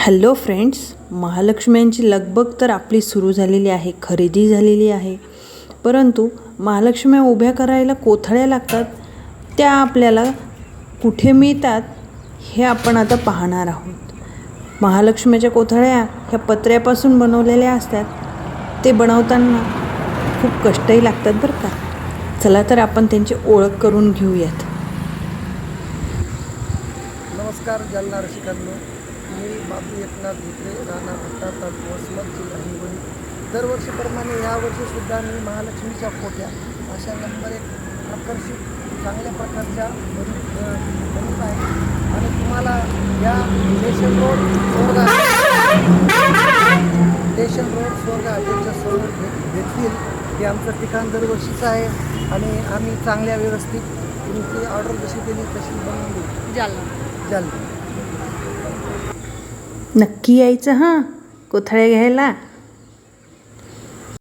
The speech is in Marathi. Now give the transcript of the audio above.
हॅलो फ्रेंड्स, महालक्ष्म्यांची लगबग तर आपली सुरू झालेली आहे, खरेदी झालेली आहे. परंतु महालक्ष्म्या उभ्या करायला कोथळ्या लागतात. त्या आपल्याला कुठे मिळतात हे आपण आता पाहणार आहोत. महालक्ष्म्याच्या कोथळ्या ह्या पत्र्यापासून बनवलेल्या असतात. ते बनवताना खूप कष्टही लागतात बरं का. चला तर आपण त्यांची ओळख करून घेऊयात. नमस्कार जालना रसिकांनो, मी बाबू एकनाथ धुत्रे, राहणार भट्टा तालुका वसमत, जिल्हा हिंगोली. दरवर्षीप्रमाणे यावर्षीसुद्धा मी महालक्ष्मीच्या खोट्या अशा नंबर एक आकर्षित चांगल्या प्रकारच्या बनवत आहे. आणि तुम्हाला या स्टेशन रोड स्वर्ग हॉटेलच्या समोर भेटतील. हे आमचं ठिकाण दरवर्षीचं आहे आणि आम्ही चांगल्या व्यवस्थित तुमची ऑर्डर जशी दिली तशी बनवून देऊ. जालना नक्की यायचं हां कोथळ्या घ्यायला.